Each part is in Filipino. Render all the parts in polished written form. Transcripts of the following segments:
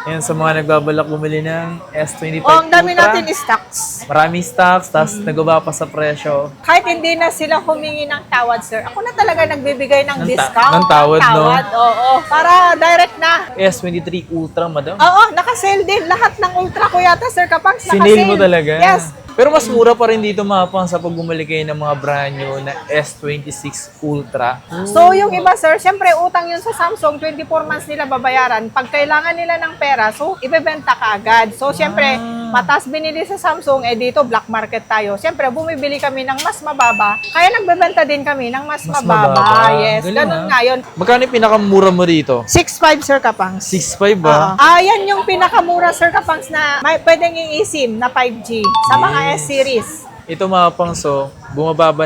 Yan sa mga nagbabalak bumili ng S25 Oh, ang dami Ultra. natin stocks. Maraming stocks, tapos nagbaba pa sa presyo. Kahit hindi na sila humingi ng tawad, sir. Ako na talaga nagbibigay ng discount. ng tawad, no? Oo. Para direct na. S23 Ultra, madam. Oo, naka-sale din. Lahat ng ultra ko yata, sir, kapag naka-sale. Sinale mo talaga. Yes. Pero mas mura pa rin dito mapang sa pag bumili kayo ng mga brand new na S26 Ultra. So, yung iba, sir, syempre, utang yun sa Samsung, 24 months nila babayaran. Pag kailangan nila ng pera, so, ibebenta ka agad. So, syempre, mataas binili sa Samsung, dito, black market tayo. Syempre, bumibili kami ng mas mababa. Kaya nagbebenta din kami ng mas mababa. Yes, Galing, ganun nga yun. Magkano yung pinakamura mo dito? 6.5, sir, Kapangs. 6.5 ba? Yan yung pinakamura, Sir Kapangs, na may pwedeng i-SIM na 5G sa mga S-series. Ito mga pangso, bumababa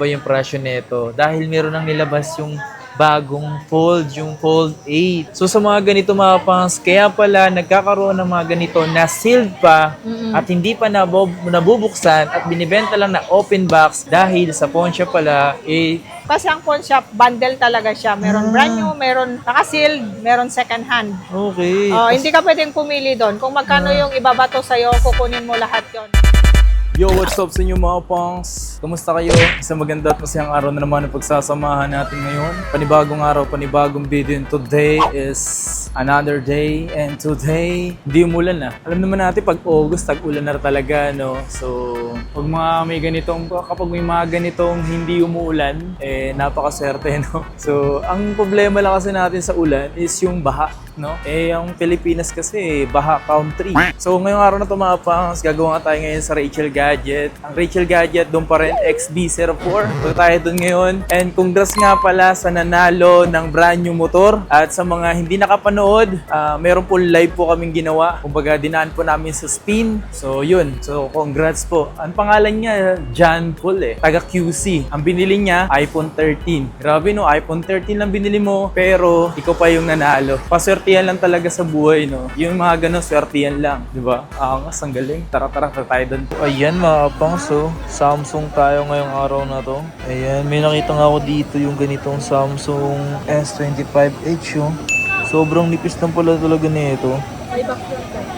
yung presyo nito dahil meron nang nilabas yung bagong Fold, yung Fold 8. So sa mga ganito mga pangs, kaya pala nagkakaroon ng mga ganito na sealed pa at hindi pa nabubuksan at binibenta lang na open box dahil sa pawn shop pala, Kasi ang pawn shop, bundle talaga siya. Meron brand new, meron naka-sealed, meron second hand. okay. Hindi ka pwedeng pumili doon. Kung magkano yung ibabato sa'yo, kukunin mo lahat yon. Yo, what's up sa inyo mga pangs? Kamusta kayo? Isang maganda at masayang araw na naman ang pagsasamahan natin ngayon. Panibagong araw, panibagong video. And today is another day. And today, hindi umulan na. Alam naman natin pag August, tag-ulan na talaga, no? So, kapag may mga ganitong hindi umuulan, napakaswerte, no? So, ang problema lang kasi natin sa ulan is yung baha, no? Ang Pilipinas kasi, baha country. So, ngayong araw na ito mga pangs, gagawa nga tayo ngayon sa Rachel Gadget. Ang Rachel Gadget, doon pa rin XB04. So, tayo doon ngayon. And congrats nga pala sa nanalo ng brand new motor. At sa mga hindi nakapanood, meron po live po kaming ginawa. Kumbaga, dinaan po namin sa spin. So, yun. So, congrats po. Ang pangalan niya, John Paul taga QC. Ang binili niya, iPhone 13. Grabe no, iPhone 13 lang binili mo, pero ikaw pa yung nanalo. Paswertihan lang talaga sa buhay, no? Yung mga ganun, swertihan lang. Diba? Angas, ang galing. Tara, tayo doon. Ayan mga pangso, Samsung tayo ngayong araw na to. Ayan, may nakita nga ako dito yung ganitong Samsung S25H yung. Sobrang nipis lang pala talaga nito.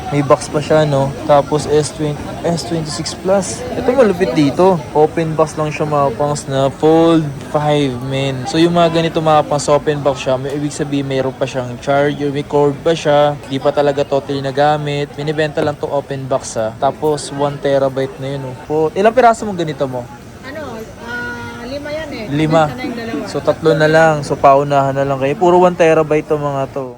May box pa siya, no? Tapos S26 Plus. Ito malupit dito. Open box lang siya mga pangs na Fold 5, men. So yung mga ganito mga pangs, open box siya. May ibig sabihin mayroon pa siyang charger, may cord pa siya. Di pa talaga totally nagamit. Binibenta lang tong open box Tapos 1 terabyte na yun. Ilang piraso mo ganito mo? 5 yan 5. So 3 na lang. So paunahan na lang kayo. Puro 1 terabyte to mga to.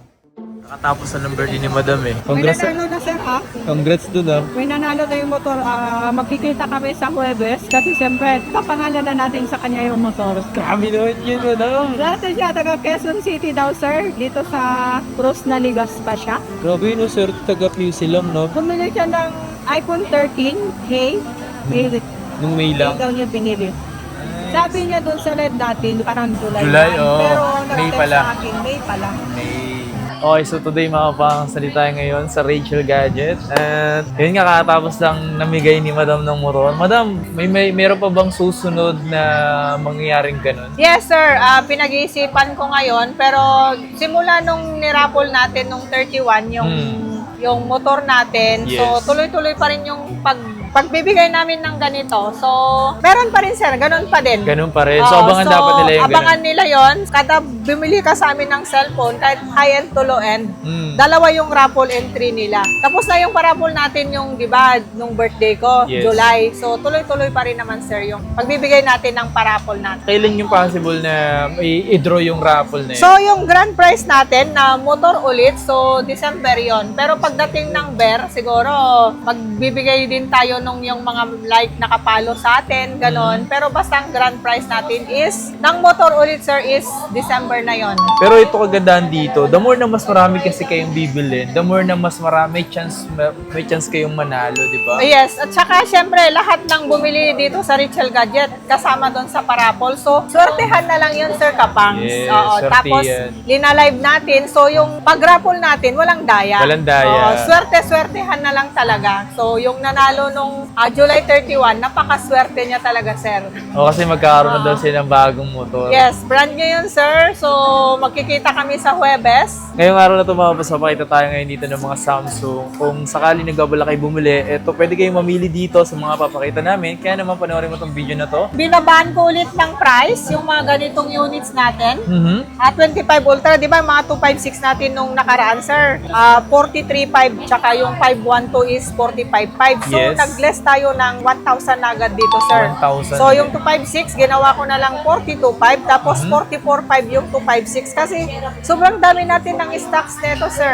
Nakatapos na ng birthday ni Madam Congrats. May nanalo na sir ha? Congrats doon May nanalo na yung motor. Magkikita kami sa Huwebes kasi siyempre papangalan na natin sa kanya yung motor. Grabe naman yun, Madam. Dati siya taga Quezon City daw sir. Dito sa Cruz na Ligas pa siya. Grabe no, sir. Taga-QC lang, no? Bumili siya ng iPhone 13. Hey. Nung May lang. Daw niya binili. Sabi niya doon sa LED dati, parang July. July, lang. oo. Pero May nag-text pala. sa akin, May pala. Okay, so today mga pangsalita tayo ngayon sa Rachel Gadget. And yun nga, kakatapos lang namigay ni Madam ng motor. Madam, meron pa bang susunod na mangyayaring ganun? Yes, sir. Pinag-iisipan ko ngayon. Pero simula nung niraffle natin nung 31, yung motor natin. Yes. So, tuloy-tuloy pa rin yung pagbibigay namin ng ganito. So, meron pa rin, sir. Ganun pa din. Ganun pa rin. So, abangan dapat nila yung abangan ganun. nila yon. Kada bumili ka sa amin ng cellphone, kahit high-end to low-end, Mm. dalawa yung raffle entry nila. Tapos na yung paraffle natin yung, di ba, nung birthday ko, Yes. July. So, tuloy-tuloy pa rin naman, sir, yung pagbibigay natin ng paraffle natin. Kailan yung possible na i-draw yung raffle na yun? So, yung grand prize natin na motor ulit, so December yon. Pero pagdating ng BER, siguro magbibigay din tayo nung yung mga like nakapalo sa atin, ganon. Pero basta ang grand prize natin is, ng motor ulit, sir, is December na yon. Pero ito kagandahan dito, the more na mas marami kasi kayong bibilin, the more na mas marami may chance kayong manalo, di ba? Yes, at saka syempre lahat ng bumili dito sa Rachel Gadget kasama doon sa parapol. So, swertehan na lang yun, Sir Kapangs. Yes, Oo, swerte tapos yan. linalive natin. So, yung pag-raffle natin, walang daya. Walang daya. Oo, swerte-swertehan na lang talaga. So, yung nanalo nung nung July 31, napakaswerte niya talaga, sir. O kasi magkakaroon na daw sila ng bagong motor. Yes, brand new yun, sir. So, magkikita kami sa Huwebes. Ngayong araw na ito mga boss, papakita tayo ngayon dito ng mga Samsung. Kung sakali nagbabala kayo bumili, eto pwede kayong mamili dito sa mga papakita namin. Kaya naman panoorin mo itong video na to. Binabaan ko ulit ng price, yung mga ganitong units natin. At 25 Ultra, di ba, mga 256 natin nung nakaraan, sir. 43.5, tsaka yung 512 is 45.5. So, Yes. nag-less tayo ng 1,000 na agad dito, sir. 1,000. So, yung 256, ginawa ko na lang 42.5, tapos 44.5 yung 256. Kasi, sobrang dami natin ng stocks nito, sir.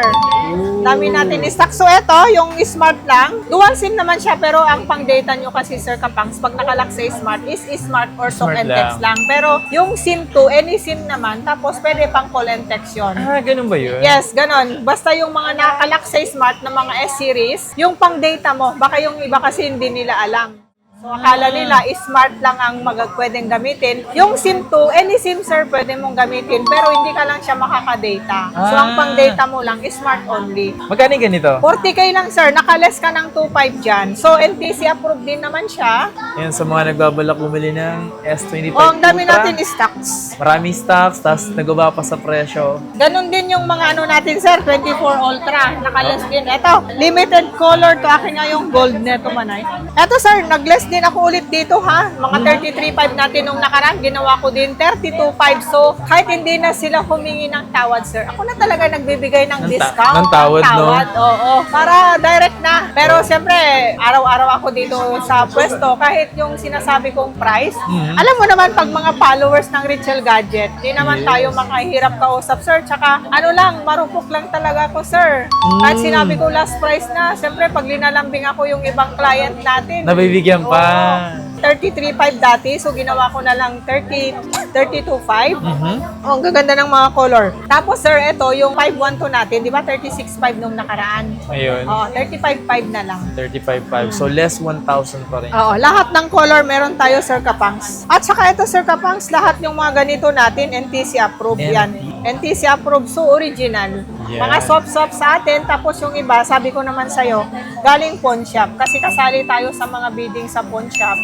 Dami natin stocks. So, ito, yung Smart lang. Dual SIM naman siya, pero ang pang-data nyo kasi, Sir Kapangs, pag nakalock sa Smart, is Smart or talk Smart and text lang. Pero, yung SIM 2, any SIM naman, tapos pwede pang call and text yun. Ah, ganun ba yun? Yes, ganon. Basta yung mga nakalock sa Smart na mga S-series, yung pang-data mo, baka yung iba kasi hindi nila alam. So, akala nila, Smart lang ang pwedeng gamitin. Yung SIM 2, any SIM, sir, pwede mong gamitin, pero hindi ka lang siya makaka-data. So, ang pang-data mo lang, Smart only. Magkano yung ganito? 40K lang, sir. Nakaless ka ng 2.5 dyan. So, NTC approved din naman siya. Yan sa mga nagbabalak bumili ng S25 O, ang dami Ultra. natin stocks. Maraming stocks, tapos nagbaba pa sa presyo. Ganon din yung mga ano natin, sir. 24 Ultra. Nakaless din. Ito, limited color to. Akin nga yung gold neto manay. Ito, sir, nag-less din ako ulit dito, ha. Mga 33.5 natin nung nakaraan. Ginawa ko din 32.5. So, kahit hindi na sila humingi ng tawad, sir. Ako na talaga nagbibigay ng discount. ng tawad, no? Oo. Para direct na. Pero, siyempre, araw-araw ako dito sa pwesto. Kahit yung sinasabi kong price. Alam mo naman, pag mga followers ng Richel Gadget, di naman tayo makahirap kausap, sir. Tsaka, ano lang, marupok lang talaga ako, sir. Kahit sinabi ko last price na, siyempre, pag linalambing ako yung ibang client natin. Nabibigyan pa. 33.5 dati, so ginawa ko na lang 32.5. Oh, ang gaganda ng mga color. Tapos, sir, ito, yung 512 natin, di ba 36.5 nung nakaraan? Ayun. Oh, 35.5 na lang. 35.5. So, less 1,000 pa rin. Oo, lahat ng color meron tayo, Sir Kapangs. At saka ito, Sir Kapangs, lahat yung mga ganito natin, NTC approved yan. NTC approved, so original. Yeah. Mga soft-soft sa atin, tapos yung iba, sabi ko naman sa'yo, galing pawn shop. Kasi kasali tayo sa mga bidding sa pawn shop.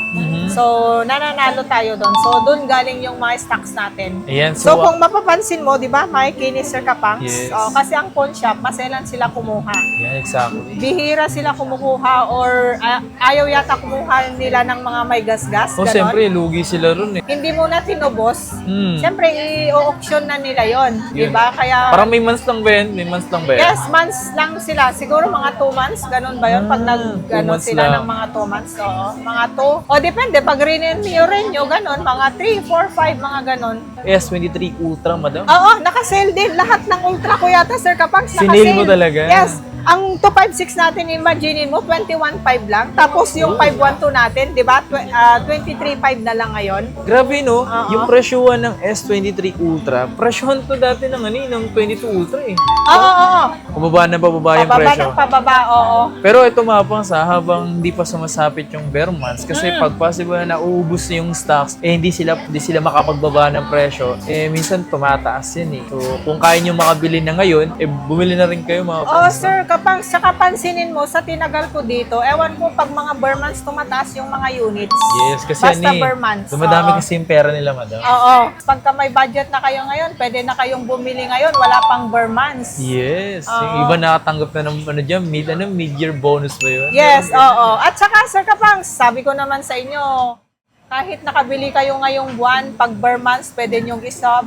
So, nananalo tayo doon. So, doon galing yung mga stocks natin. Ayan, So, kung mapapansin mo, di ba, makikinis, Sir Kapangs? Yes. Kasi ang pawn shop, maselan sila kumuha. yan, exactly. Bihira sila kumukuha or ayaw yata kumuha nila ng mga may gas-gas. O, ganon. siyempre, lugi sila ron eh. Hindi mo na tinubos. Hmm. Siyempre, i-auction na nila yon, di ba? Kaya, Parang may months lang ba yun? May months lang ba yun? yes, months lang sila. Siguro mga 2 months, ganun ba yun? Pag 2 nag-ganon months sila lang. ng mga 2 months. Oo, mga 2. O, depende. Pag renew, ganun. Mga 3, 4, 5, mga ganun. S23 Ultra, madam. Oo, naka-sale din. Lahat ng ultra ko yata, Sir Kapag, naka-sale. Sinale mo talaga? Yes. Ang 256 natin, imagine mo, 21.5 lang. Tapos yung 512 natin, di ba? 23.5 na lang ngayon. Grabe, no? Oo. Yung presyohan ng S23 Ultra, presyohan to dati ng ng 22 Ultra eh. Oo. Pababa na pababa yung Pababa presyo. ng pababa, oo. Pero ito mapang sa habang hindi pa sumasapit yung bare months kasi pag possible na nauubos na yung stocks, hindi sila makapagbaba ng presyo, minsan tumataas yan eh. So, kung kaya nyo makabili na ngayon, bumili na rin kayo mga Oh, sir, kapag saka pansinin mo, sa tinagal ko dito, ewan ko pag mga bare months tumataas yung mga units. Yes, kasi Basta yan eh. bare months. Dumadami Oo. kasi yung pera nila, madam. Oo. Pagka may budget na kayo ngayon, pwede na kayong bumili ngayon, wala pang bare months. Yes. Oo. Yung iba nakatanggap na ng mid-year bonus ba yun? Yes, oo. At saka, Sir Kapang, sabi ko naman sa inyo, kahit nakabili kayo ngayong buwan, pag bare months, pwede nyong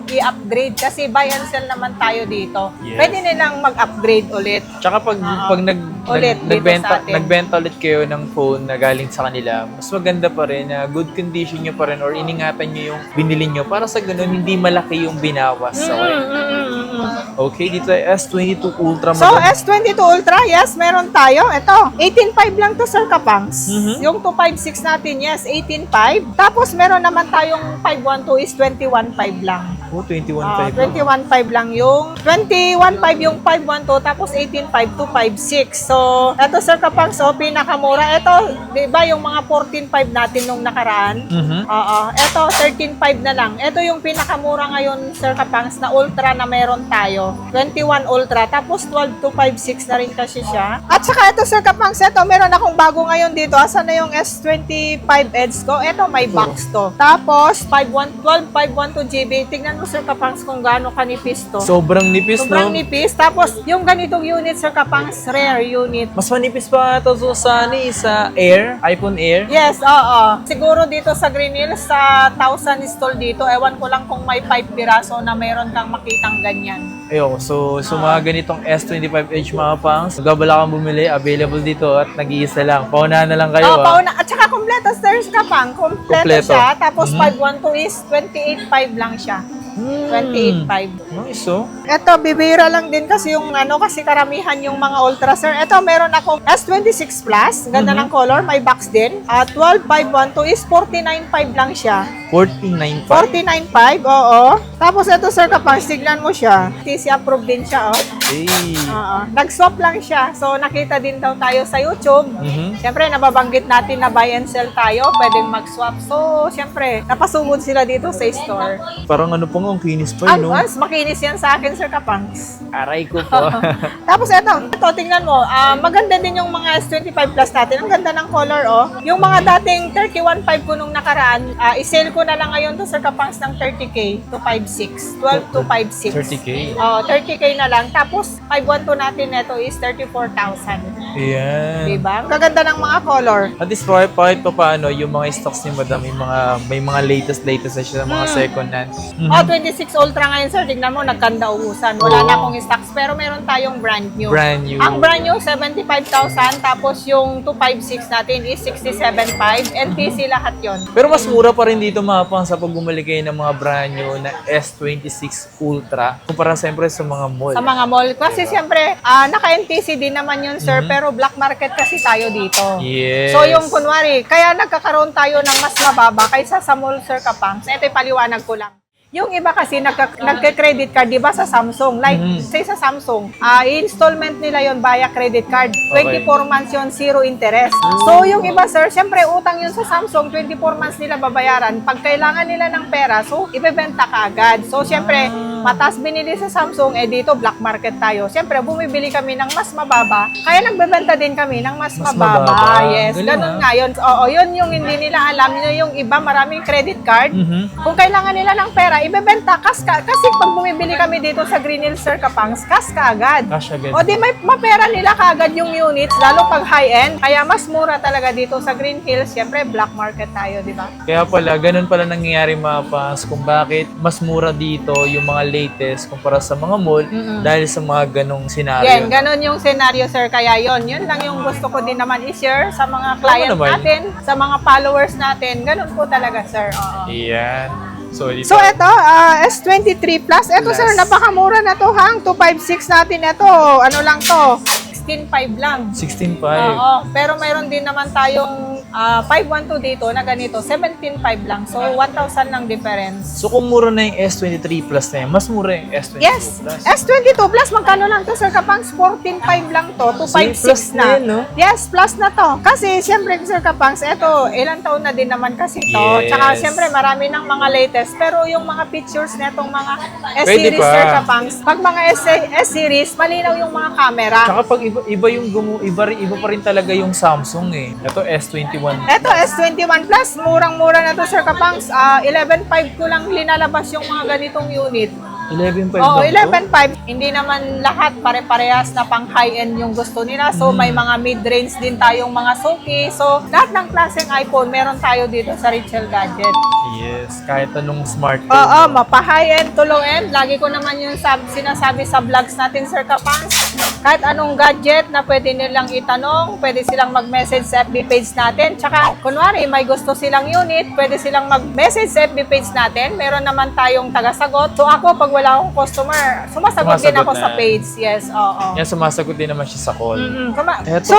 i-upgrade kasi buy and sell naman tayo dito. Yes. Pwede nilang mag-upgrade ulit. Tsaka pag Ulit dito sa atin. nagbenta ulit kayo ng phone na galing sa kanila, mas maganda pa rin na good condition nyo pa rin or iningatan nyo yung binili nyo para sa ganun hindi malaki yung binawas. Okay, dito ay S22 Ultra. So, S22 Ultra, yes, meron tayo. Ito, 18.5 lang to, Sir Kapangs. Yung 256 natin, yes, 18.5. Tapos, meron naman tayong 512 is 21.5 lang. Oh, 21.5 Ah, lang. 21.5 lang yung 21.5 yung 512 tapos 18.5 to 5.6. So, eto Sir Kapangs, so pinakamura. Eto, 'di ba yung mga 14.5 natin nung nakaraan? Mhm. Oo. Eto 13.5 na lang. Eto yung pinakamura ngayon Sir Kapangs na Ultra na meron tayo. 21 Ultra tapos 12 to 5.6 na rin kasi siya. At saka eto Sir Kapangs, eto meron akong bago ngayon dito. Asan na yung S25 Edge ko? Eto may box to. Tapos 512 512 GB. Tingnan mo Sir Kapangs kung gaano kanipis to. Sobrang nipis, Sobrang no? nipis. Tapos, yung ganitong unit, Sir Kapangs, rare unit. Mas manipis pa ito sa Air, iPhone Air. Yes, oo. Siguro dito sa Green Hills, sa 1,000 stall dito, ewan ko lang kung may 5 piraso na meron kang makitang ganyan. Ayoko, so mga ganitong S25 Edge mga pangs, gabala kang bumili, available dito at nag-iisa lang. Paunahan na lang kayo, Oo, pauna. At saka kompleto, Sir Kapang. Kompleto Kompleto. siya. Tapos 512 is 28.5 lang siya. 28.5. Nice, oh. Ito, bibira lang din kasi yung kasi karamihan yung mga Ultra, Sir. Ito, meron akong S26 Plus. Ganda ng color. May box din. 12.512 is 49.5 lang siya. 49.5. 49.5, oo. Tapos ito, Sir Kapang, tignan mo siya. TC approved din siya, oh. Hey. Oo. Nag-swap lang siya. So, nakita din daw tayo sa YouTube. Mhm. Siyempre, nababanggit natin na buy and sell tayo. Pwedeng mag-swap. So, siyempre, napasugod sila dito sa store. Parang ano pa nga, ang kinis pa yun, no? Mas makinis yan sa akin, Sir Kapangs. Aray ko po. Tapos ito, tingnan mo. Maganda din yung mga S25 Plus natin. Ang ganda ng color, oh. Yung mga dating 31.5 ko nung nakaraan, isale ko na lang ngayon to, Sir Kapangs, ng 30K to 5.6. 12 to 5.6. 30K? Oh, 30K na lang. Tapos, 512 natin neto is 34,000. Ayan. Diba? Ang gaganda ng mga color. At least kahit pa paano, yung mga stocks ni Madam, may mga latest na siya, mga second hand. Oh, 26 Ultra ngayon, sir. Tignan mo, nagkanda-ubusan. Wala na akong stocks, pero meron tayong brand new. Brand new. Ang brand new, 75,000. Tapos yung 256 natin is 67.5. NTC lahat yon. Pero mas mura pa rin dito mga pang sa pag bumili kayo ng mga brand new na S26 Ultra kumpara siyempre sa mga mall. Sa mga mall. Kasi siyempre, naka-NTC din naman yun, sir. Pero black market kasi tayo dito. Yes. So yung kunwari, kaya nagkakaroon tayo ng mas mababa kaysa sa mall, Sir Kapangs. Ito paliwanag ko lang. Yung iba kasi nagka-credit card, di ba, sa Samsung. Like, say sa Samsung, installment nila yon via credit card. 24 months yon, zero interest. So, yung iba, sir, syempre, utang yun sa Samsung, 24 months nila babayaran. Pag kailangan nila ng pera, so, ibebenta ka agad. So, syempre, mataas binili sa Samsung, dito, black market tayo. Syempre, bumibili kami ng mas mababa. Kaya nagbebenta din kami ng mas mababa. Yes, Galing, ganun nga yun. Oo, yun yung hindi nila alam. Yung iba, maraming credit card. Kung kailangan nila ng pera, ibebenta kasi pag bumibili kami dito sa Green Hills, Sir Kapangs, cash ka agad. Cash agad. O di may mapera nila kaagad yung units, lalo pag high-end. Kaya mas mura talaga dito sa Green Hills. Siyempre, black market tayo, di ba? Kaya pala, ganun pala nangyayari mga pangs kung bakit mas mura dito yung mga latest kumpara sa mga mall dahil sa mga ganong senaryo. Yan, ganun yung scenario, sir. Kaya yun lang yung gusto ko din naman i-share sa mga client naman. natin, sa mga followers natin. Ganun po talaga, sir. Oo. Ayan. So, dito. So, ito, S23 Plus. Ito, sir, napakamura na to, hang. 256 natin. Ito, ano lang to? 16.5 lang. 16.5. Oo. Pero mayroon din naman tayong 512 dito na ganito. 17.5 lang. So, 1,000 lang difference. So, kung mura na yung S23 Plus na yan, mas mura yung S22 Yes. Plus. S22 Plus, magkano lang to, Sir Kapangs? 14.5 lang to. 256 plus na na. yun, no? Yes, plus na to. Kasi, siyempre, Sir Kapangs, eto, ilang taon na din naman kasi to. Yes. Tsaka, siyempre, marami ng mga latest. Pero yung mga pictures netong mga Pwede S-series, pa. Sir Kapangs, pag mga S-series, malinaw yung mga camera. Tsaka pag iba pa rin talaga yung Samsung eh. Ito S21. Eto, S21 Plus, murang-mura na to, Sir Kapangs. 11.5 ko lang linalabas yung mga ganitong unit. 11.5 Oo, lang to? 11.5. Hindi naman lahat pare-parehas na pang high-end yung gusto nila. So, may mga mid-range din tayong mga Suki. So, lahat ng klaseng iPhone, meron tayo dito sa Rachel Gadget. Yes, kahit anong smartphone. Oo, mapa-high-end to low-end. Lagi ko naman yung sinasabi sa vlogs natin, Sir Kapangs. Kahit anong gadget na pwede nilang itanong, pwede silang mag-message sa FB page natin. Tsaka, kunwari, may gusto silang unit, pwede silang mag-message sa FB page natin. Meron naman tayong tagasagot. So ako, pag wala akong customer, sumasagot din ako na. sa page. Yes, oo. Yan, sumasagot din naman siya sa call. Eto, So,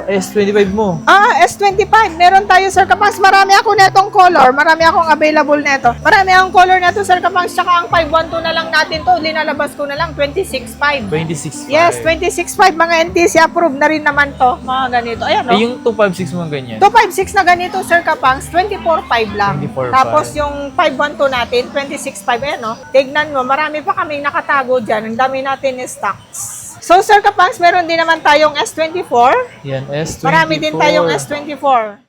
S25 mo. S25. Meron tayo, Sir Kapangs. Marami ako netong color. Marami akong available neto. Marami akong color neto, Sir Kapangs. Tsaka ang 512 na lang natin to. Linalabas ko na lang, 26.5. 26.5. Yes, 26.5. Mga NTC approved na rin naman to. Mga ganito. Ayan, Eh, no? yung 256 mo ganyan. 256 na ganito, Sir Kapangs, 24.5 lang. 24.5. Tapos yung 512 natin, 26.5. Ayan, no? Tignan mo, marami pa kaming nakatago dyan. Ang dami natin ni stocks. So, Sir Kapangs, meron din naman tayong S24. Yan, S24. Marami din tayong S24.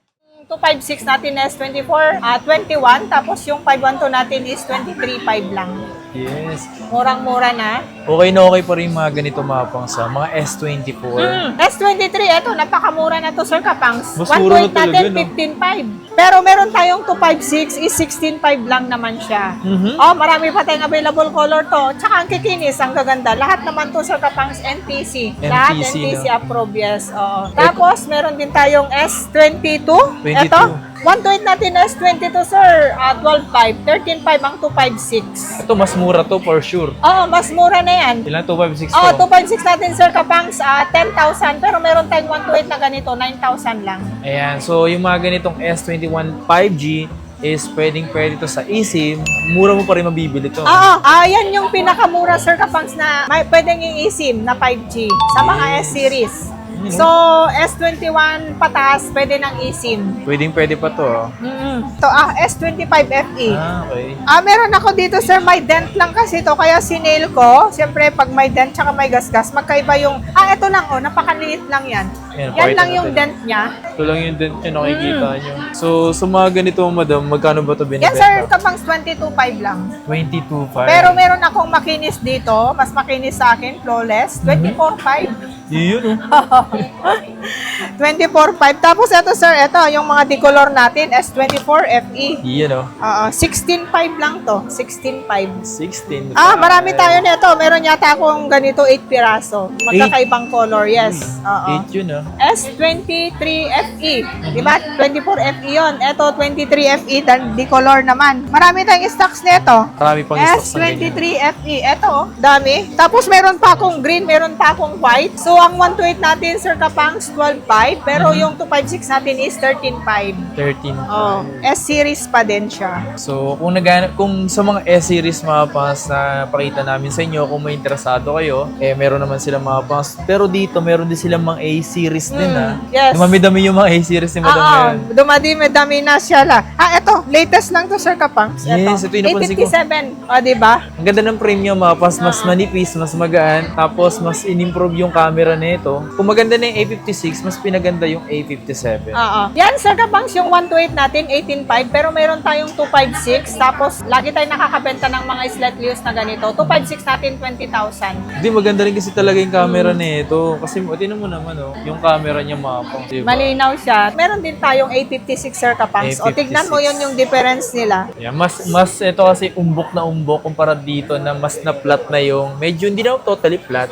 256 natin S24, 21. Tapos yung 512 natin is 23.5 lang. Yes. Murang-mura na. Okay na okay pa rin mga ganito mga pangsa. Mga S24. S23, eto, napakamura na to, Sir Kapangs. Mas One mura point na talaga, natin, no? 15.5. Pero meron tayong 256 is 16.5 lang naman siya. Oh, marami pa tayong available color to. Tsaka ang kikinis, ang gaganda. Lahat naman to, Sir Kapangs, NTC. Lahat NTC no? approved, yes. Oo. Tapos, meron din tayong S22. 22. Eto, 128 natin S22, sir. 12.5. 13.5 ang 256. Ito, mas mura to for sure. Oo, mas mura na yan. Ilan? 256 Oh, to? 256 natin, Sir Kapangs, 10,000. Pero meron tayong 128 na ganito, 9,000 lang. Ayan. So, yung mga ganitong S21 5G is pwede to sa eSIM. Mura mo pa rin mabibili to. Oo, yan yung pinakamura, Sir Kapangs, na may pwedeng yung eSIM na 5G sa mga S-series. So, S21 pataas, pwede ng eSIM. Pwede pa to. Oh. To, S25 FE. Okay. Meron ako dito, sir, may dent lang kasi to, kaya sinail ko. Siyempre, pag may dent tsaka may gasgas, magkaiba yung, ito lang, oh, napakaliit lang yan. Ayan, Yan pakita lang yung natin. dent niya. Ito lang yung dent nyo, nakikita nyo. So, sa mga ganito, madam, magkano ba ito Yan, binibenta? sir, Kapangs, 22.5 lang. 22.5. Pero meron akong makinis dito, mas makinis sa akin, flawless, 24.5. Yun, oh. 24.5. Tapos ito, sir, ito, yung mga decolor natin, S24 FE. Yan, oh. 16.5 lang to, 16.5. 16. Marami tayo nito. Meron yata akong ganito, 8 piraso. Magkakaibang color, yes. 8 yun, oh. S23 FE. Diba? 24 FE yun. Ito, 23 FE, dan decolor naman. Marami tayong stocks nito. Marami pang stocks na ganyan. S23 FE. Ito, dami. Tapos meron pa akong green, meron pa akong white. So, ang 128 natin, Sir Kapangs, 12.5. Pero yung 256 natin is 13.5. 13. Oh, S-series pa din siya. So, kung sa mga S-series mga pangas na pakita namin sa inyo, kung may interesado kayo, meron naman silang mga pangas. Pero dito, meron din silang mga A-series din, ha? Yes. Dumami-dami yung mga A-series ni Madam ngayon. Dumadami na siya la. Ito, latest lang to, Sir Kapangs. Yes, ito yung napansin ko. 857. Diba? Ang ganda ng frame niya, mga pangas. Mas manipis, mas magaan. Tapos, mas in-improve yung camera nito. Kung maganda na yung A56, mas pinaganda yung A57. Yan, Sir Kapangs, yung 128 natin, 18.5. Pero meron tayong 256. Tapos, lagi tayo nakakabenta ng mga slightly used na ganito. 256 natin, 20,000. Hindi, maganda rin kasi talaga yung camera nito. Kasi, tinan mo naman, oh, yung camera niya, mga pangas. Diba? Malinaw siya. Meron din tayong A56, Sir Kapangs. O, A56. tignan mo yun yung difference nila. Yeah, mas ito kasi umbok na umbok kumpara dito na mas na flat na yung, medyo hindi na totally flat,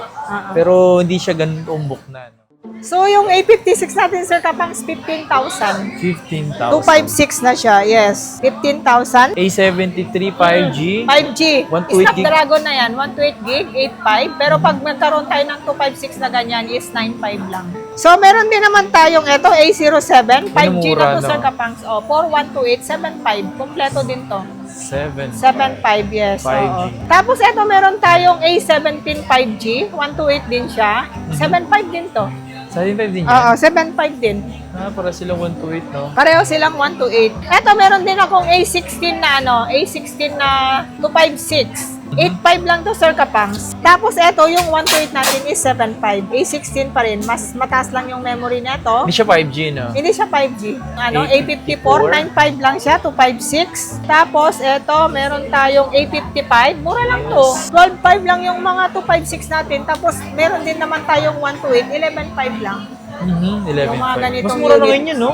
pero hindi siya ganun umbok na. No? So, yung A56 natin, Sir Kapangs, 15,000. 15,000. 256 na siya, yes. 15,000. A73 5G. 5G. 128 gig. Snapdragon na yan, 128 gig, 8.5. Pero pag nagkaroon tayo ng 256 na ganyan, is 9.5 lang. So, meron din naman tayong ito, A07. 5G na to, no? Sir Kapangs. 4128, 7.5. Kompleto din to. 7. 7.5, yes. 5G. Oo. Tapos, ito meron tayong A17 5G. 128 din siya. 7.5 din to. 75 din yan? Oo, 7.5 din. Para silang 128, no? Pareho silang 128. Ito, meron din akong A16 na A16 na 256. 8.5 lang to, Sir Kapangs. Tapos ito, yung 128 natin is 7.5. A16 pa rin. Mas mataas lang yung memory nito. Hindi siya 5G, no? Hindi siya 5G. A54, A54, 9.5 lang siya, 256. Tapos ito, meron tayong A55. Mura lang to. 12.5 lang yung mga 256 natin. Tapos meron din naman tayong 128, 11.5 lang. 11.5. Yung mga ganitong Mas mura na unit. ngayon yun, no?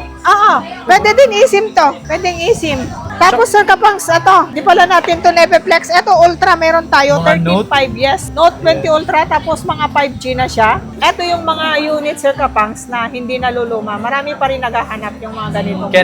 Pwede din eSIM to. Pwedeng eSIM. Tapos Sir Kapangs, ito, di pala natin to Neveplex. Ito, Ultra, meron tayo. Mga Note? 13.5, yes. Note 20 Ultra, tapos mga 5G na siya. Ito yung mga unit, Sir Kapangs, na hindi naluluma. Marami pa rin naghahanap yung mga ganito. Kaya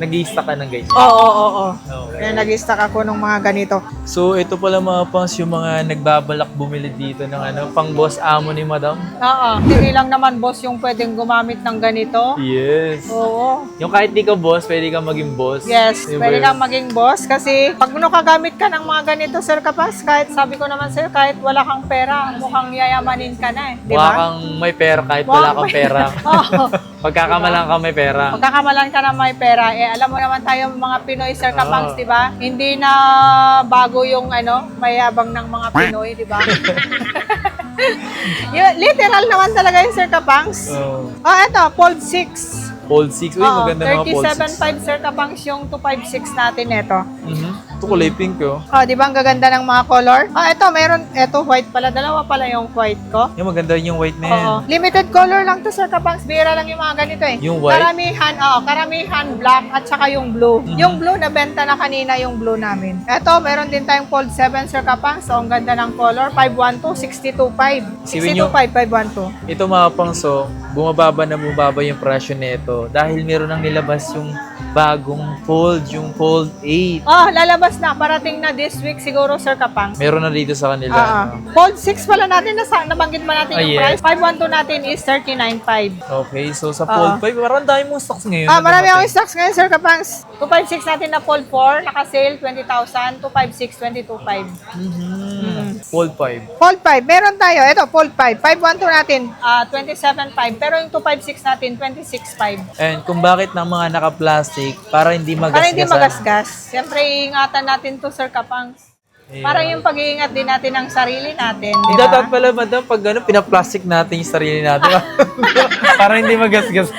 nag-i-stack ka ng guys. Oo. Kaya nag-stock ako ng mga ganito. So, ito pala mga pangs, yung mga nagbabalak bumili dito ng pang boss amo ni madam. Oo. Hindi lang naman, boss, yung pwedeng gumamit ng ganito. Yes. Oo. Yung kahit di ka boss, pwede kang maging boss. Yes, Di ba pwede yun? kang maging boss kasi pag nakagamit ka ng mga ganito, Sir Kapas, kahit sabi ko naman sa'yo, kahit wala kang pera, mukhang yayamanin ka na di Mukha ba? kang may pera kahit wala kang pera. Oo. Pagkakamalang ka may pera. Pagkakamalan ka na may pera, alam mo naman tayo mga Pinoy, Sir Kapangs, di ba? Hindi na bago yung mayabang ng mga Pinoy, di ba? Literal naman talaga yung Sir Kapangs. Oh. Eto, Fold 6. Fold 6. Uy, maganda mga Fold 6. 37.5 Sir Kapangs yung 256 natin ito. Ito kulay pink oh. Di ba ang gaganda ng mga color? Ito meron, ito white pala, dalawa pala yung white ko. Yung maganda yung white na yan. Oo. Limited color lang to Sir Kapangs, bira lang yung mga ganito eh. Yung white? Karamihan black at saka yung blue. Yung blue na benta na kanina yung blue namin. Ito, meron din tayong Fold 7 Sir Kapangs, so ang ganda ng color, 512, 62.5. Sipin nyo- 62.5, 512. Ito mga pangso, bumababa yung presyo nito dahil meron nang nilabas yung bagong fold, yung Fold 8. Lalabas na, parating na this week siguro Sir Kapangs. Meron na dito sa kanila. Fold 6 pala natin, nabanggit ba natin yung yes. price? 512 natin is 39.5. Okay, so sa Fold 5, parang dami mong stocks ngayon. Marami akong stocks ngayon, Sir Kapangs. 256 natin na Fold 4, naka-sale 20,000, 256, 22.5. Fold 5. Fold 5, meron tayo. Ito, Fold 5. 512 natin, 27.5. Pero yung 256 natin, 26.5. And kung bakit ng mga naka-plastic, para hindi magasgasan. Para hindi magasgas. Siyempre, iingatan natin to Sir Kapangs. Yeah. Parang yung pag-iingat din natin ng sarili natin, di Hindi ba? dapat pala, madam, pag pinaplastic natin yung sarili natin. Para hindi magasgas.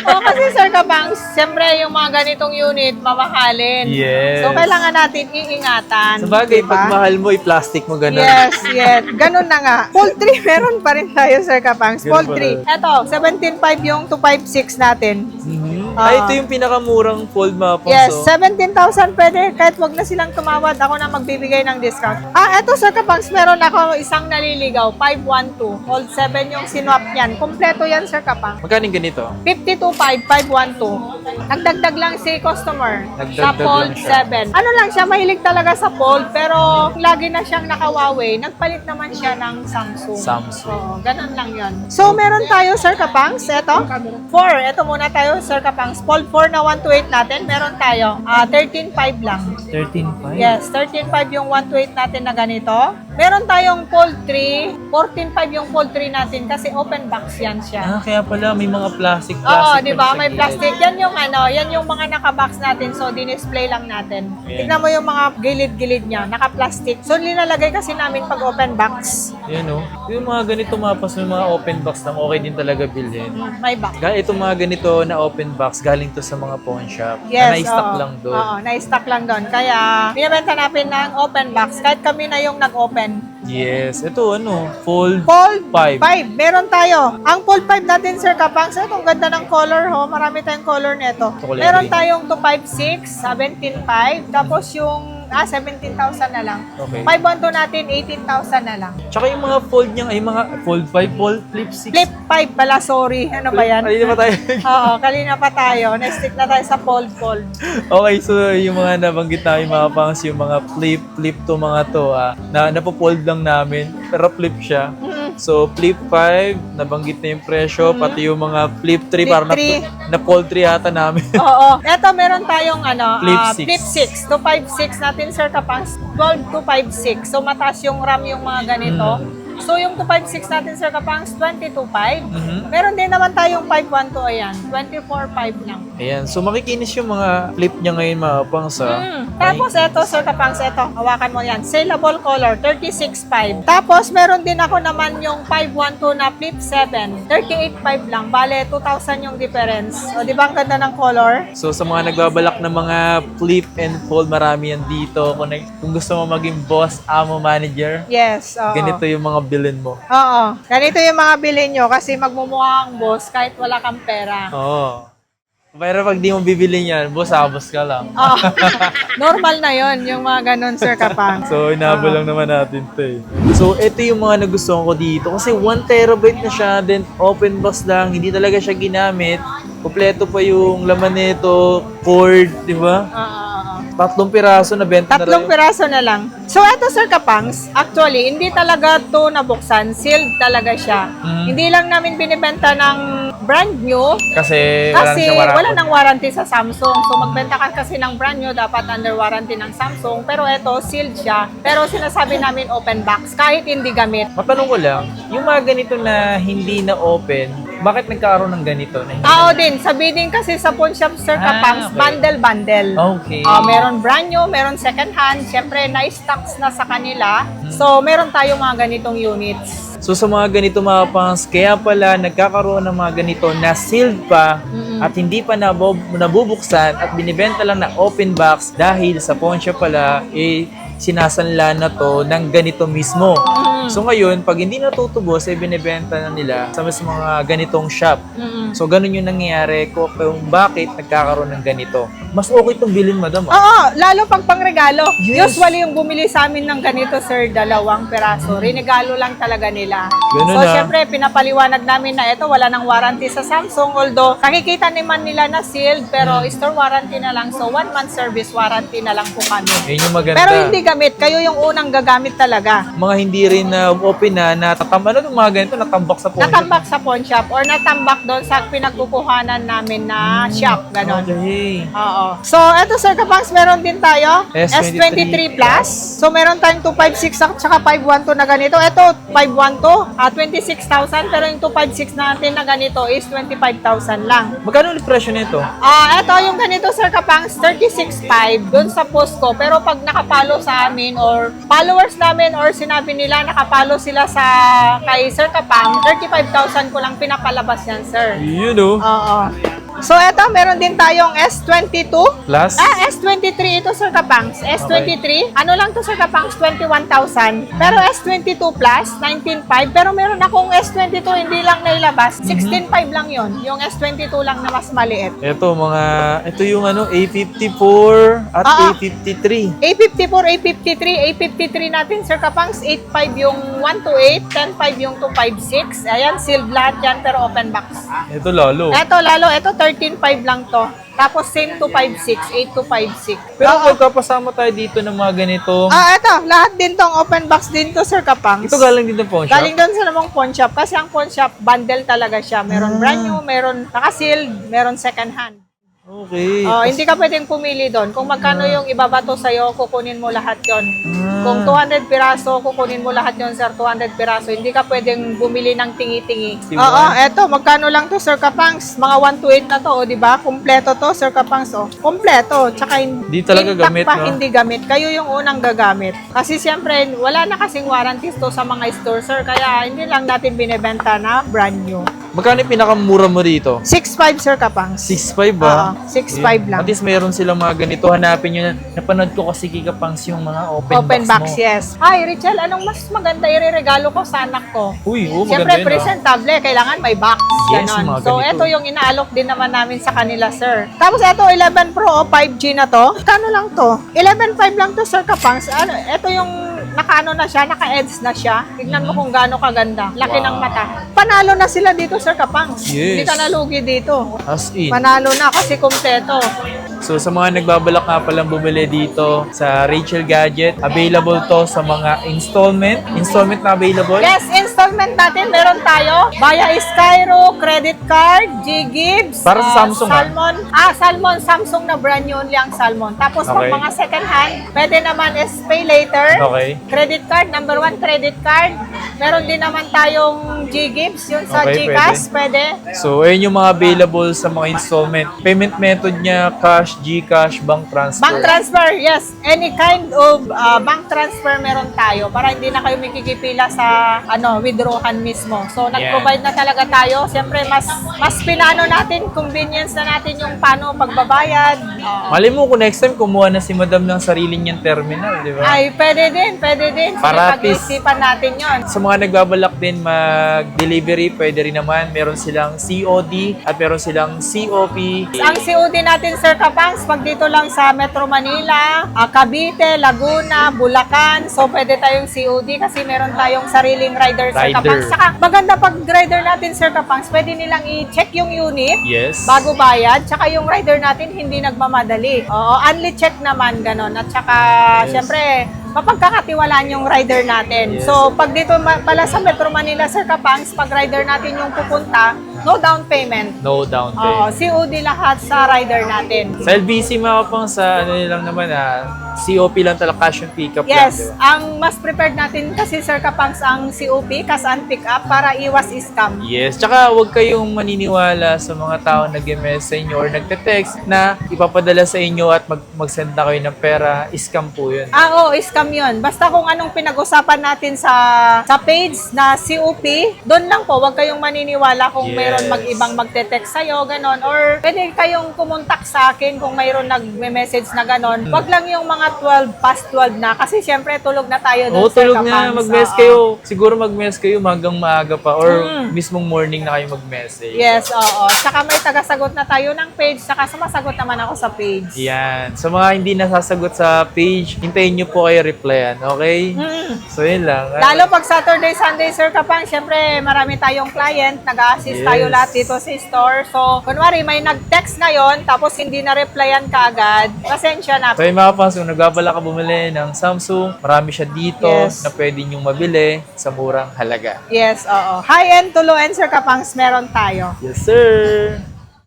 Kasi Sir Kapangs, siyempre yung mga ganitong unit, mamahalin. Yes. So, kailangan natin iingatan. Sa bagay, di ba? pag mahal mo, i-plastic mo ganun. Yes. Ganun na nga. Fold 3, meron pa rin tayo, Sir Kapangs. Ganun Fold 3. Ito, 17.5 yung 256 natin. Ito yung pinakamurang fold mga pangso. Yes, 17,000 pwede. Kahit wag na silang tumawad, ako na magbibigay ng discount. Ito, Sir Kapangs, meron ako isang naliligaw. 512. Fold 7 yung sinwap niyan. Kompleto yan, Sir Kapangs. Magkano yung ganito? 52.5, 512. Nagdagdag lang si customer sa Nagdagdag Fold lang siya. 7. Ano lang siya, mahilig talaga sa Fold, pero lagi na siyang naka-Huawei. Nagpalit naman siya ng Samsung. Samsung. Oo, ganun lang yon. So, meron tayo, Sir Kapangs, ito. 4. Ito muna tayo, Sir Kapangs. Fold 4 na 128 natin, meron tayo. 13.5 lang. 13.5? Yes, 13.5 yung 128 natin na ganito. Meron tayong Fold 3, 14.5 yung Fold 3 natin kasi open box yan siya. Kaya pala may mga plastic. Oo, di ba? pa May sa plastic. Yan yung mga naka-box natin. So, dinisplay lang natin. Ayan. Tignan mo yung mga gilid-gilid niya. Naka-plastic. So, linalagay kasi namin pag open box. gilid. Yan o. Yung mga ganito mapas, yung mga open box lang, okay din talaga bilhin. May box. Itong mga ganito na open box, galing to sa mga pawn shop. Yes, na na-stock oo. lang doon. Oo, na-stock lang doon. Kaya, binibenta namin ng open box. Kahit kami na yung nag-open. Yes. Ito fold Fold 5. 5. Meron tayo. Ang Fold 5 natin, Sir Kapangs, ito, ang ganda ng color, ho. Marami tayong color nito. Ito, kulay Meron green. tayong 256, 17.5. Tapos yung 17,000 na lang. Okay. 512 natin, 18,000 na lang. Tsaka yung mga fold niya ay mga fold 5, fold flip 6. Flip 5 pala, sorry. Ano ba yan? Ay, di ba tayo? Oo, kanina pa tayo. Na-stick na tayo sa fold. Okay, so yung mga nabanggit namin mga pangs, yung mga flip to mga to, na napofold lang namin, pero flip siya. So, flip 5, nabanggit na yung presyo, pati yung mga flip 3, Flip parang three. na-fold 3 yata namin. Oo. Eto, meron tayong Flip flip 6. 256 natin, Sir Kapangs. 12,256. So, mataas yung RAM yung mga ganito. So, yung 256 natin, Sir Kapangs, 22.5. Meron din naman tayong 512, ayan. 24.5 lang. Ayan, so makikinis yung mga flip niya ngayon mga pangs. Tapos eto, Sir Kapangs, eto, hawakan mo yan. Saleable color, 36.5. Tapos meron din ako naman yung 512 na flip 7, 38.5 lang. Bale, 2,000 yung difference. O, di ba ang ganda ng color? So sa mga nagbabalak ng mga flip and fold, marami yan dito. Kung gusto mo maging boss, amo, manager, Yes, oo. ganito yung mga bilin mo. Oo. Ganito yung mga bilhin nyo kasi magmumukha kang boss kahit wala kang pera. Oo. Pero pag di mo bibili niyan, boss ka lang. Oh, normal na yon yung mga ganun, Sir Kapang. So, inabol lang naman natin to eh. So, ito yung mga nagustuhan ko dito. Kasi 1 terabyte na siya, then open box lang, hindi talaga siya ginamit. Kompleto pa yung laman nito, cord, di ba? 3 piraso na benta na 3 piraso na lang. So, eto Sir Kapangs, actually, hindi talaga to nabuksan. Sealed talaga siya. Hindi lang namin binibenta ng brand new. Kasi Wala nang warranty sa Samsung. So, magbenta ka kasi ng brand new, dapat under warranty ng Samsung. Pero eto, sealed siya. Pero sinasabi namin open box, kahit hindi gamit. Matanong ko lang, yung mga ganito na hindi na open, bakit nagkaroon ng ganito? Oo din, sa bidding kasi sa pawn shop, Sir Kapangs, okay. bundle-bundle. Okay. Meron brand new, meron second hand. Siyempre, na-stocks na sa kanila. So, meron tayo mga ganitong units. So sa mga ganito mga pangs, kaya pala nagkakaroon ng mga ganito na sealed pa at hindi pa nabubuksan at binibenta lang na open box dahil sa pawn shop pala sinasanla na to ng ganito mismo. So ngayon, pag hindi natutubos, binibenta na nila sa mas mga ganitong shop. So ganun yung nangyayari kung bakit nagkakaroon ng ganito. Mas okay itong bilhin, madam. Oo, lalo pag pangregalo. Yes. Usually yung bumili sa amin ng ganito, sir, 2 peraso. Rinegalo lang talaga nila. Ganun So, na. syempre, pinapaliwanag namin na ito, wala nang warranty sa Samsung. Although, nakikita naman nila na sealed, pero store warranty na lang. So, 1 month service warranty na lang po kami. Yun yung maganda. Pero hindi gamit. Kayo yung unang gagamit talaga. Mga hindi rin na open na ano yung mga ganito, natambak sa pawn shop. Natambak sa pawn shop or natambak doon sa pinagkukuhanan namin na shop. Ganon. Okay. Oo. So, eto Sir Kapangs, meron din tayo. S23 Plus. So, meron tayong 256 at saka 512 na ganito. Ito, 512, 26,000. Pero yung 256 natin na ganito is 25,000 lang. Magkano ulit presyo nito? Ito yung ganito Sir Kapangs, 36,500 dun sa post ko. Pero pag nakapalo sa amin or followers namin or sinabi nila nakapalo sila sa kay Sir Kapang, 35,000 ko lang pinapalabas yan, sir. You know. Oo. So, eto, meron din tayong S22. Plus? S23 ito, Sir Kapangs. S23, ano lang to, Sir Kapangs, 21,000. Pero S22 Plus, 19,500. Pero meron akong S22, hindi lang nailabas. 16,500 lang yon. Yung S22 lang na mas maliit. Ito yung A54 at A53. A54, A53, A53 natin, Sir Kapangs, 8,500 yung 128, 10,500 yung 256. Ayan, sealed lahat yan, pero open box. Ito lalo. Ito 13,500 lang to. Tapos same 256, 8256. Pero magkapasama tayo dito ng mga ganito. Ito, lahat din tong open box din to, Sir Kapangs. Ito galing din ng pawn shop? Galing doon sa namang pawn shop. Kasi ang pawn shop, bundle talaga siya. Meron brand new, meron naka-sealed, meron second hand. Okay. Hindi ka pwedeng pumili doon. Kung magkano yung ibabato sa'yo, kukunin mo lahat yon. Kung 200 piraso, kukunin mo lahat yon, sir. 200 piraso. Hindi ka pwedeng bumili ng tingi-tingi. Eto, magkano lang to, Sir Kapangs? Mga 128 na to, di ba? Kompleto to, Sir Kapangs, Kompleto. Tsaka Hindi talaga intact gamit, pa, no? hindi gamit. Kayo yung unang gagamit. Kasi siyempre, wala na kasing warranties to sa mga store, sir. Kaya hindi lang natin binibenta na brand new. Magkano yung pinakamura mo dito? 6,500, Sir Kapangs. 6.5 ba? 6,500 lang. At least mayroon silang mga ganito. Hanapin nyo na. Napanood ko kasi Kika Pangs yung mga open box mo. Yes. Hi, Richel, anong mas maganda ireregalo ko sa anak ko? Uy, maganda Siyempre, yun, presentable. Kailangan may box. Yes, Ganon. mga So, ganito. ito yung inaalok din naman namin sa kanila, sir. Tapos, ito, 11 Pro o 5G na to. Kano lang to? 11,500 lang to, Sir Kapangs. Ito yung naka-ano na siya, naka-eds na siya. Tignan mo kung gaano kaganda. Laki ng mata. Panalo na sila dito, Sir Kapangs. Yes. Hindi ka nalugi dito. As in. Panalo na kasi kompleto. So sa mga nagbabalak nga palang bumili dito sa Rachel Gadget, available to sa mga installment. Installment na available? Yes, installment natin meron tayo via Skyro, credit card, G-Gibbs, Para sa Samsung, Salmon. Salmon, Samsung na brand new only ang Salmon. Tapos pag Okay. mga second hand, pwede naman is pay later. Okay. Credit card, number 1 credit card. Meron din naman tayong G-Gibbs, yun sa Okay, GCash, pwede. So ayun yung mga available sa mga installment. Payment method niya, cash cash, GCash, bank transfer. Bank transfer, yes. Any kind of bank transfer meron tayo para hindi na kayo makikipila sa withdrawhan mismo. So, nag-provide na talaga tayo. Siyempre, mas pinano natin, convenience na natin yung paano pagbabayad. Mali mo kung next time kumuha na si Madam ng sarili niyang terminal, di ba? Ay, pwede din. Para at least- Pag-iisipan natin yon. Sa mga nagbabalak din mag-delivery, pwede rin naman. Meron silang COD at meron silang COP. Ang COD natin, Sir Kapangs, pag dito lang sa Metro Manila, Cavite, Laguna, Bulacan, so pwede tayong COD kasi meron tayong sariling rider, Sir Rider. Kapangs. Saka maganda pag rider natin, Sir Kapangs, pwede nilang i-check yung unit Yes. bago bayad, tsaka yung rider natin hindi nagmamadali. Oo, only check naman, ganon. At tsaka, syempre, mapagkakatiwalaan yung rider natin. Yes. So, pag dito pala sa Metro Manila, Sir Kapangs, pag rider natin yung pupunta, no down payment. No down Oo, pay. COD lahat sa rider natin. Sa LBC mga pang sa ano lang naman COP lang talaga, cash and pick up lang, Yes, di ba? ang mas prepared natin kasi, Sir Kapangs, ang COP, cash and pick up, para iwas scam. Yes, tsaka huwag kayong maniniwala sa mga tao nag-message sa inyo or nagte-text na ipapadala sa inyo at mag-send na kayo ng pera. Scam po yun. Oo, scam yun. Basta kung anong pinag-usapan natin sa page na COP, doon lang po, huwag kayong maniniwala kung Yes. mayroon mag-ibang magte-text sa'yo, ganon. Or pwede kayong kumontak sa akin kung mayroon nag-message na ganon. Huwag lang yung mga 12, past 12 na. Kasi syempre, tulog na tayo doon, Oo, Sir tulog na. Kapangs. Mag-mess Oo. kayo. Siguro mag-mess kayo hanggang maaga pa or mismong morning na kayo mag-message. Yes, oo. Saka may tagasagot na tayo ng page, saka sumasagot naman ako sa page. Yan. Sa mga hindi nasasagot sa page, hintayin nyo po kayo replyan. Okay? So, yun lang. Lalo pag Saturday, Sunday, Sir Kapang, syempre marami tayong client, nag-assist Yes. tayo lahat dito sa store. So, kunwari may nag-text ngayon, tapos hindi na replyan kaagad, pasensya na. So, yung mga fans, kung nagbabala ka bumili ng Samsung, marami siya dito Yes. na pwede nyong mabili sa murang halaga. Yes, oo. High-end to low-end, Sir Kapangs, meron tayo. Yes, sir!